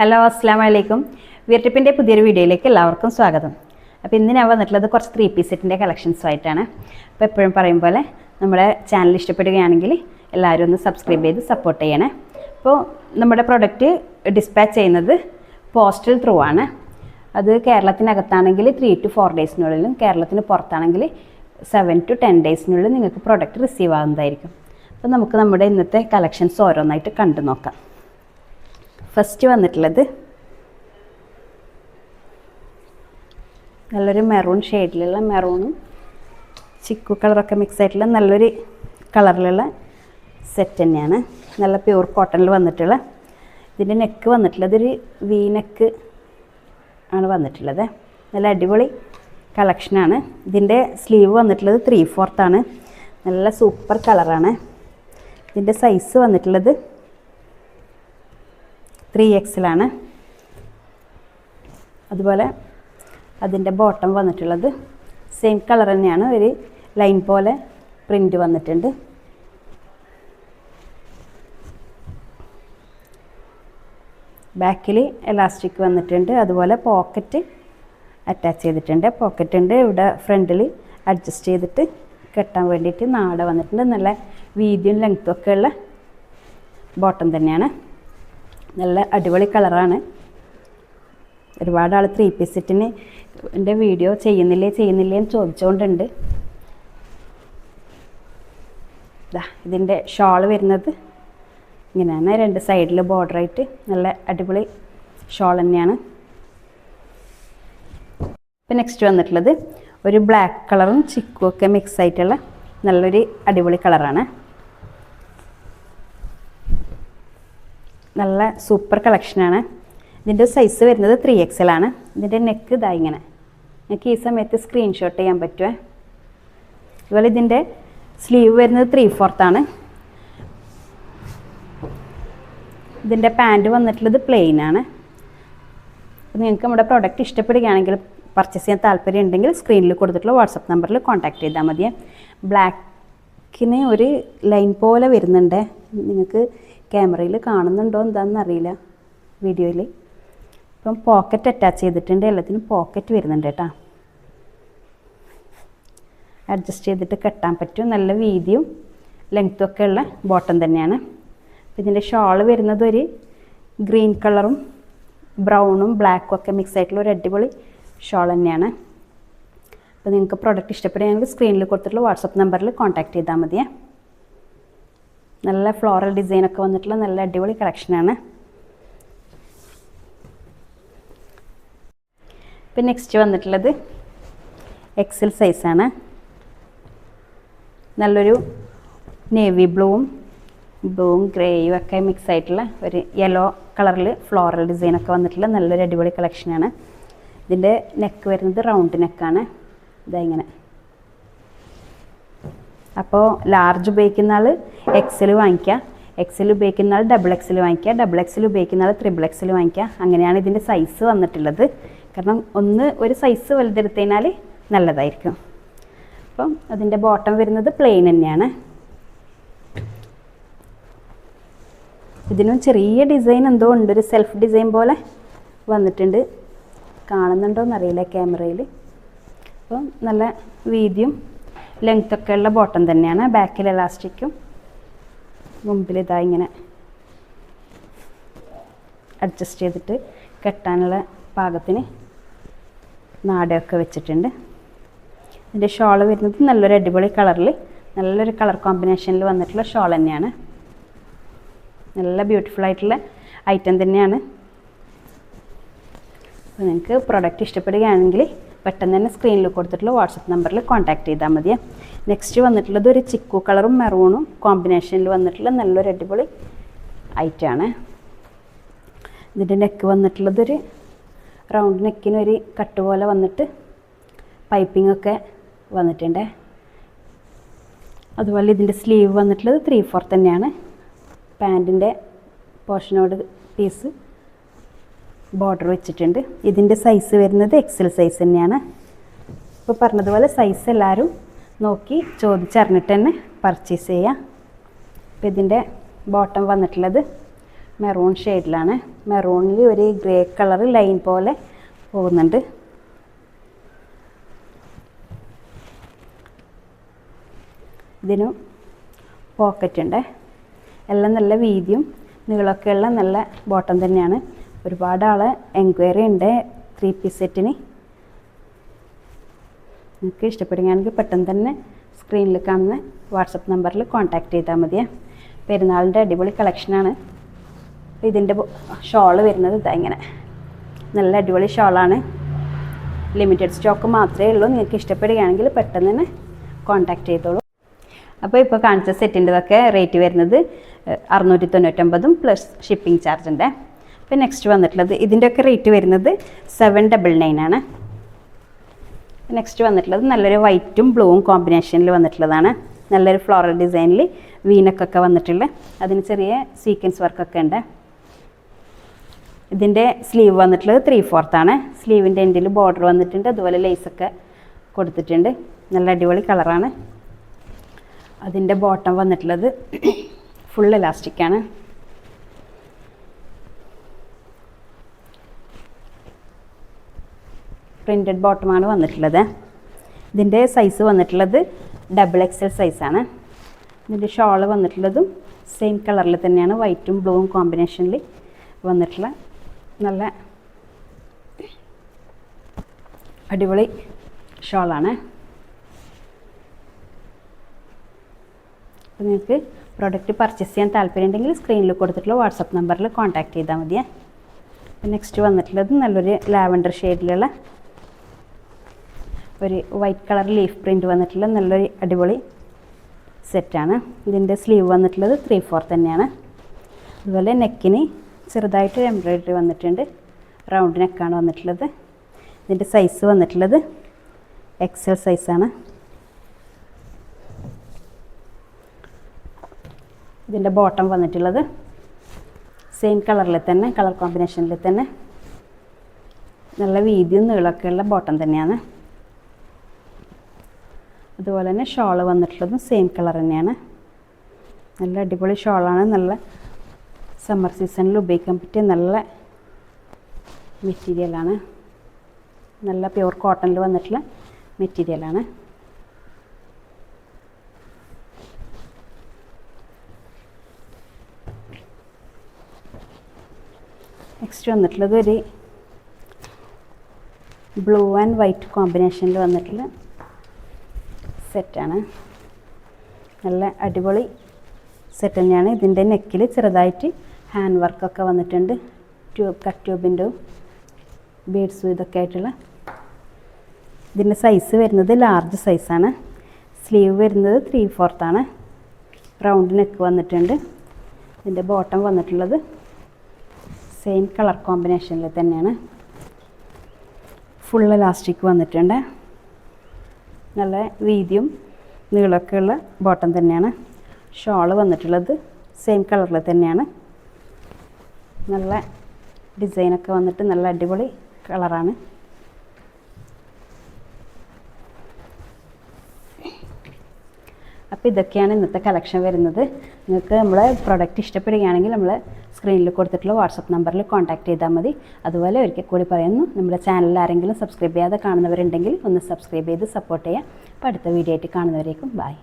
Hello അസ്സലാമു അലൈക്കും. വിയർട്ടിപ്പിൻ്റെ പുതിയൊരു വീഡിയോയിലേക്ക് എല്ലാവർക്കും സ്വാഗതം. അപ്പോൾ ഇന്ന് ഞാൻ വന്നിട്ടുള്ളത് കുറച്ച് 3-piece സെറ്റിൻ്റെ കളക്ഷൻസുമായിട്ടാണ്. അപ്പോൾ എപ്പോഴും പറയും പോലെ നമ്മുടെ ചാനൽ ഇഷ്ടപ്പെടുകയാണെങ്കിൽ എല്ലാവരും ഒന്ന് സബ്സ്ക്രൈബ് ചെയ്ത് സപ്പോർട്ട് ചെയ്യണേ. അപ്പോൾ നമ്മുടെ പ്രൊഡക്റ്റ് ഡിസ്പാച്ച് ചെയ്യുന്നത് പോസ്റ്റൽ ത്രൂ ആണ്. അത് കേരളത്തിനകത്താണെങ്കിൽ 3 to 4 ഡേയ്സിനുള്ളിലും കേരളത്തിന് പുറത്താണെങ്കിൽ 7 to 10 ഡേയ്സിനുള്ളിൽ നിങ്ങൾക്ക് പ്രൊഡക്റ്റ് റിസീവ് ആകുന്നതായിരിക്കും. അപ്പോൾ നമുക്ക് നമ്മുടെ ഇന്നത്തെ കളക്ഷൻസ് ഓരോന്നായിട്ട് കണ്ടു നോക്കാം. ഫസ്റ്റ് വന്നിട്ടുള്ളത് നല്ലൊരു മെറൂൺ ഷെയ്ഡിലുള്ള മെറൂണും ചിക്കു കളറൊക്കെ മിക്സ് ആയിട്ടുള്ള നല്ലൊരു കളറിലുള്ള സെറ്റ് തന്നെയാണ്. നല്ല പ്യൂർ കോട്ടണിൽ വന്നിട്ടുള്ള ഇതിൻ്റെ നെക്ക് വന്നിട്ടുള്ളത് ഒരു വി നെക്ക് ആണ് വന്നിട്ടുള്ളത്. നല്ല അടിപൊളി കളക്ഷനാണ്. ഇതിൻ്റെ സ്ലീവ് വന്നിട്ടുള്ളത് 3/4 ആണ്. നല്ല സൂപ്പർ കളറാണ്. ഇതിൻ്റെ സൈസ് വന്നിട്ടുള്ളത് 3XL ആണ്. അതുപോലെ അതിൻ്റെ ബോട്ടം വന്നിട്ടുള്ളത് സെയിം കളർ തന്നെയാണ്. ഒരു ലൈൻ പോലെ പ്രിൻ്റ് വന്നിട്ടുണ്ട്. ബാക്കിൽ എലാസ്റ്റിക് വന്നിട്ടുണ്ട്. അതുപോലെ പോക്കറ്റ് അറ്റാച്ച് ചെയ്തിട്ടുണ്ട്. പോക്കറ്റ് ഉണ്ട്. ഇവിടെ ഫ്രണ്ടിൽ അഡ്ജസ്റ്റ് ചെയ്തിട്ട് കെട്ടാൻ വേണ്ടിയിട്ട് നാട വന്നിട്ടുണ്ട്. നല്ല വീതിയും ലെങ്ത്തും ഒക്കെ ഉള്ള ബോട്ടം തന്നെയാണ്. നല്ല അടിപൊളി കളറാണ്. ഒരുപാട് ആൾ 3-piece സെറ്റിന് എൻ്റെ വീഡിയോ ചെയ്യുന്നില്ലേ എന്ന് ചോദിച്ചുകൊണ്ടുണ്ട്. ഇതിൻ്റെ ഷോൾ വരുന്നത് ഇങ്ങനെയാണ്. 2 സൈഡിൽ ബോർഡറായിട്ട് നല്ല അടിപൊളി ഷോൾ തന്നെയാണ്. ഇപ്പം നെക്സ്റ്റ് വന്നിട്ടുള്ളത് ഒരു ബ്ലാക്ക് കളറും ചിക്കും ഒക്കെ മിക്സ് ആയിട്ടുള്ള നല്ലൊരു അടിപൊളി കളറാണ്. നല്ല സൂപ്പർ കളക്ഷനാണ്. ഇതിൻ്റെ സൈസ് വരുന്നത് 3XL ആണ്. ഇതിൻ്റെ നെക്ക് ഇതാ ഇങ്ങനെ. നിങ്ങൾക്ക് ഈ സമയത്ത് സ്ക്രീൻഷോട്ട് ചെയ്യാൻ പറ്റുമേ. അതുപോലെ ഇതിൻ്റെ സ്ലീവ് വരുന്നത് 3/4 ആണ്. ഇതിൻ്റെ പാൻറ്റ് വന്നിട്ടുള്ളത് പ്ലെയിൻ ആണ്. അപ്പോൾ നിങ്ങൾക്ക് നമ്മുടെ പ്രോഡക്റ്റ് ഇഷ്ടപ്പെടുകയാണെങ്കിൽ പർച്ചേസ് ചെയ്യാൻ താല്പര്യം ഉണ്ടെങ്കിൽ സ്ക്രീനിൽ കൊടുത്തിട്ടുള്ള വാട്സപ്പ് നമ്പറിൽ കോൺടാക്ട് ചെയ്താൽ മതി. ബ്ലാക്കിന് ഒരു ലൈൻ പോലെ വരുന്നുണ്ട്. നിങ്ങൾക്ക് ക്യാമറയിൽ കാണുന്നുണ്ടോ എന്താണെന്ന് അറിയില്ല വീഡിയോയിൽ. ഇപ്പം പോക്കറ്റ് അറ്റാച്ച് ചെയ്തിട്ടുണ്ട്. എല്ലാത്തിനും പോക്കറ്റ് വരുന്നുണ്ട് കേട്ടോ. അഡ്ജസ്റ്റ് ചെയ്തിട്ട് കെട്ടാൻ പറ്റും. നല്ല വീതിയും ലെങ്ത്തും ഒക്കെ ഉള്ള ബോട്ടം തന്നെയാണ്. ഇതിൻ്റെ ഷോൾ വരുന്നത് ഒരു ഗ്രീൻ കളറും ബ്രൗണും ബ്ലാക്കും ഒക്കെ മിക്സ് ആയിട്ടുള്ള ഒരു അടിപൊളി ഷോൾ തന്നെയാണ്. അപ്പോൾ നിങ്ങൾക്ക് പ്രോഡക്റ്റ് ഇഷ്ടപ്പെടുകയാണെങ്കിൽ സ്ക്രീനിൽ കൊടുത്തിട്ടുള്ള വാട്സപ്പ് നമ്പറിൽ കോൺടാക്ട് ചെയ്താൽ മതിയേ. നല്ല ഫ്ലോറൽ ഡിസൈനൊക്കെ വന്നിട്ടുള്ള നല്ല അടിപൊളി കളക്ഷനാണ്. ഇപ്പം നെക്സ്റ്റ് വന്നിട്ടുള്ളത് XL സൈസാണ്. നല്ലൊരു നേവി ബ്ലൂവും ഗ്രേയും ഒക്കെ മിക്സ് ആയിട്ടുള്ള ഒരു യെല്ലോ കളറിൽ ഫ്ലോറൽ ഡിസൈനൊക്കെ വന്നിട്ടുള്ള നല്ലൊരു അടിപൊളി കളക്ഷനാണ്. ഇതിൻ്റെ നെക്ക് വരുന്നത് റൗണ്ട് നെക്കാണ്. ഇതാ ഇങ്ങനെ. അപ്പോൾ ലാർജ് ഉപയോഗിക്കുന്ന ആൾ XL വാങ്ങിക്കുക. XL ഉപയോഗിക്കുന്ന ആൾ XXL വാങ്ങിക്കുക. XXL ഉപയോഗിക്കുന്ന ആൾ XXL വാങ്ങിക്കുക. അങ്ങനെയാണ് ഇതിൻ്റെ സൈസ് വന്നിട്ടുള്ളത്. കാരണം ഒരു സൈസ് വലുതെടുത്തു കഴിഞ്ഞാൽ നല്ലതായിരിക്കും. അപ്പം അതിൻ്റെ ബോട്ടം വരുന്നത് പ്ലെയിൻ തന്നെയാണ്. ഇതിനും ചെറിയ ഡിസൈൻ എന്തോ ഉണ്ട്. ഒരു സെൽഫ് ഡിസൈൻ പോലെ വന്നിട്ടുണ്ട്. കാണുന്നുണ്ടോയെന്നറിയില്ല ക്യാമറയിൽ. അപ്പം നല്ല വീതിയും ലെങ്ത്തൊക്കെ ഉള്ള ബോട്ടം തന്നെയാണ്. ബാക്കിൽ എലാസ്റ്റിക്കും മുമ്പിൽ ഇതാ ഇങ്ങനെ അഡ്ജസ്റ്റ് ചെയ്തിട്ട് കെട്ടാനുള്ള പാകത്തിന് നാടയൊക്കെ വെച്ചിട്ടുണ്ട്. ഇതിൻ്റെ ഷോൾ വരുന്നത് നല്ലൊരു അടിപൊളി കളറിൽ നല്ലൊരു കളർ കോമ്പിനേഷനിൽ വന്നിട്ടുള്ള ഷോൾ തന്നെയാണ്. നല്ല ബ്യൂട്ടിഫുൾ ആയിട്ടുള്ള ഐറ്റം തന്നെയാണ്. അപ്പോൾ നിങ്ങൾക്ക് പ്രൊഡക്റ്റ് ഇഷ്ടപ്പെടുകയാണെങ്കിൽ പെട്ടെന്ന് തന്നെ സ്ക്രീനിൽ കൊടുത്തിട്ടുള്ള വാട്സപ്പ് നമ്പറിൽ കോൺടാക്ട് ചെയ്താൽ മതി. നെക്സ്റ്റ് വന്നിട്ടുള്ളത് ഒരു ചിക്കു കളറും മെറൂണും കോമ്പിനേഷനിൽ വന്നിട്ടുള്ള നല്ലൊരു അടിപൊളി ഐറ്റമാണ്. ഇതിൻ്റെ നെക്ക് വന്നിട്ടുള്ളത് ഒരു റൗണ്ട് നെക്കിനൊരു കട്ട് പോലെ വന്നിട്ട് പൈപ്പിംഗ് ഒക്കെ വന്നിട്ടുണ്ട്. അതുപോലെ ഇതിൻ്റെ സ്ലീവ് വന്നിട്ടുള്ളത് 3/4 തന്നെയാണ്. പാൻറ്റിൻ്റെ പോർഷനോട് പീസ് ബോർഡർ വെച്ചിട്ടുണ്ട്. ഇതിൻ്റെ സൈസ് വരുന്നത് XL സൈസ് തന്നെയാണ്. ഇപ്പോൾ പറഞ്ഞതുപോലെ സൈസ് എല്ലാവരും നോക്കി ചോദിച്ചറിഞ്ഞിട്ട് തന്നെ പർച്ചേസ് ചെയ്യാം. അപ്പോൾ ഇതിൻ്റെ ബോട്ടം വന്നിട്ടുള്ളത് മെറൂൺ ഷെയ്ഡിലാണ്. മെറൂണിൽ ഒരു ഗ്രേ കളർ ലൈൻ പോലെ പോകുന്നുണ്ട്. ഇതിനും പോക്കറ്റ് ഉണ്ട്. എല്ലാം നല്ല വീതിയും നീളമൊക്കെയുള്ള നല്ല ബോട്ടം തന്നെയാണ്. ഒരുപാട് ആൾ എൻക്വയറി ഉണ്ട് 3 പീസ് സെറ്റിന്. നിങ്ങൾക്ക് ഇഷ്ടപ്പെടുകയാണെങ്കിൽ പെട്ടെന്ന് തന്നെ സ്ക്രീനിൽ കാണുന്ന വാട്സപ്പ് നമ്പറിൽ കോൺടാക്റ്റ് ചെയ്താൽ മതിയേ. പെരുന്നാളിൻ്റെ അടിപൊളി കളക്ഷനാണ്. ഇതിൻ്റെ ഷോള് വരുന്നത് ഇതാ ഇങ്ങനെ നല്ല അടിപൊളി ഷോളാണ്. ലിമിറ്റഡ് സ്റ്റോക്ക് മാത്രമേ ഉള്ളൂ. നിങ്ങൾക്ക് ഇഷ്ടപ്പെടുകയാണെങ്കിൽ പെട്ടെന്ന് തന്നെ കോൺടാക്റ്റ് ചെയ്തോളൂ. അപ്പോൾ ഇപ്പോൾ കാണിച്ച സെറ്റിൻ്റെതൊക്കെ റേറ്റ് വരുന്നത് 699 പ്ലസ് ഷിപ്പിംഗ് ചാർജ് ഉണ്ട്. അപ്പോൾ നെക്സ്റ്റ് വന്നിട്ടുള്ളത് ഇതിൻ്റെയൊക്കെ റേറ്റ് വരുന്നത് 799 ആണ്. നെക്സ്റ്റ് വന്നിട്ടുള്ളത് നല്ലൊരു വൈറ്റും ബ്ലൂവും കോമ്പിനേഷനിൽ വന്നിട്ടുള്ളതാണ്. നല്ലൊരു ഫ്ലോറൽ ഡിസൈനിൽ വീനക്കൊക്കെ വന്നിട്ടുള്ള അതിന് ചെറിയ സീക്വൻസ് വർക്കൊക്കെ ഉണ്ട്. ഇതിൻ്റെ സ്ലീവ് വന്നിട്ടുള്ളത് 3/4 ആണ്. സ്ലീവിൻ്റെ എൻഡിൽ ബോർഡർ വന്നിട്ടുണ്ട്. അതുപോലെ ലേസൊക്കെ കൊടുത്തിട്ടുണ്ട്. നല്ല അടിപൊളി കളറാണ്. അതിൻ്റെ ബോട്ടം വന്നിട്ടുള്ളത് ഫുൾ ഇലാസ്റ്റിക്കാണ്. പ്രിൻറ്റഡ് ബോട്ടമാണ് വന്നിട്ടുള്ളത്. ഇതിൻ്റെ സൈസ് വന്നിട്ടുള്ളത് XXL സൈസാണ്. ഇതിൻ്റെ ഷോള് വന്നിട്ടുള്ളതും സെയിം കളറിൽ തന്നെയാണ്. വൈറ്റും ബ്ലൂവും കോമ്പിനേഷനിൽ വന്നിട്ടുള്ള നല്ല അടിപൊളി ഷോളാണ്. അപ്പോൾ നിങ്ങൾക്ക് പ്രോഡക്റ്റ് പർച്ചേസ് ചെയ്യാൻ താല്പര്യമുണ്ടെങ്കിൽ സ്ക്രീനിൽ കൊടുത്തിട്ടുള്ള വാട്സപ്പ് നമ്പറിൽ കോൺടാക്റ്റ് ചെയ്താൽ മതിയേ. നെക്സ്റ്റ് വന്നിട്ടുള്ളത് നല്ലൊരു ലാവൻഡർ ഷെയ്ഡിലുള്ള ഒരു വൈറ്റ് കളർ ലീഫ് പ്രിൻറ്റ് വന്നിട്ടുള്ള നല്ലൊരു അടിപൊളി സെറ്റാണ്. ഇതിൻ്റെ സ്ലീവ് വന്നിട്ടുള്ളത് 3/4 തന്നെയാണ്. അതുപോലെ നെക്കിന് ചെറുതായിട്ട് എംബ്രോയിഡറി വന്നിട്ടുണ്ട്. റൗണ്ട് നെക്കാണ് വന്നിട്ടുള്ളത്. ഇതിൻ്റെ സൈസ് വന്നിട്ടുള്ളത് XL സൈസാണ്. ഇതിൻ്റെ ബോട്ടം വന്നിട്ടുള്ളത് സെയിം കളറിൽ തന്നെ, കളർ കോമ്പിനേഷനിൽ തന്നെ നല്ല വീതിയും നീളമൊക്കെയുള്ള ബോട്ടം തന്നെയാണ്. അതുപോലെ തന്നെ ഷോള് വന്നിട്ടുള്ളതും സെയിം കളർ തന്നെയാണ്. നല്ല അടിപൊളി ഷോളാണ്. നല്ല സമ്മർ സീസണിൽ ഉപയോഗിക്കാൻ പറ്റിയ നല്ല മെറ്റീരിയലാണ്. നല്ല പ്യുവർ കോട്ടണിൽ വന്നിട്ടുള്ള മെറ്റീരിയലാണ്. നെക്സ്റ്റ് വന്നിട്ടുള്ളത് ഒരു ബ്ലൂ ആൻഡ് വൈറ്റ് കോമ്പിനേഷനിൽ വന്നിട്ടുള്ള സെറ്റാണ്. നല്ല അടിപൊളി സെറ്റ് തന്നെയാണ്. ഇതിൻ്റെ നെക്കിൽ ചെറുതായിട്ട് ഹാൻഡ് വർക്കൊക്കെ വന്നിട്ടുണ്ട്. കട്ട് ട്യൂബിൻ്റെ ബീഡ്സും ഇതൊക്കെ ആയിട്ടുള്ള. ഇതിൻ്റെ സൈസ് വരുന്നത് ലാർജ് സൈസാണ്. സ്ലീവ് വരുന്നത് 3/4 ആണ്. റൗണ്ട് നെക്ക് വന്നിട്ടുണ്ട്. ഇതിൻ്റെ ബോട്ടം വന്നിട്ടുള്ളത് സെയിം കളർ കോമ്പിനേഷനിൽ തന്നെയാണ്. ഫുൾ ഇലാസ്റ്റിക് വന്നിട്ടുണ്ട്. നല്ല വീതിയും നീളമൊക്കെ ഉള്ള ബോട്ടം തന്നെയാണ്. ഷോള് വന്നിട്ടുള്ളത് സെയിം കളറിൽ തന്നെയാണ്. നല്ല ഡിസൈനൊക്കെ വന്നിട്ട് നല്ല അടിപൊളി കളറാണ്. അപ്പോൾ ഇതൊക്കെയാണ് ഇന്നത്തെ കളക്ഷൻ വരുന്നത്. നിങ്ങൾക്ക് നമ്മളെ പ്രൊഡക്റ്റ് ഇഷ്ടപ്പെടുകയാണെങ്കിൽ നമ്മൾ സ്ക്രീനിൽ കൊടുത്തിട്ടുള്ള വാട്സപ്പ് നമ്പറിൽ കോൺടാക്റ്റ് ചെയ്താൽ മതി. അതുപോലെ ഒരിക്കൽ കൂടി പറയുന്നു, നമ്മുടെ ചാനലിൽ ആരെങ്കിലും സബ്സ്ക്രൈബ് ചെയ്യാതെ കാണുന്നവരുണ്ടെങ്കിൽ ഒന്ന് സബ്സ്ക്രൈബ് ചെയ്ത് സപ്പോർട്ട് ചെയ്യാം. അപ്പോൾ അടുത്ത വീഡിയോ ആയിട്ട് കാണുന്നവരേക്കും ബൈ.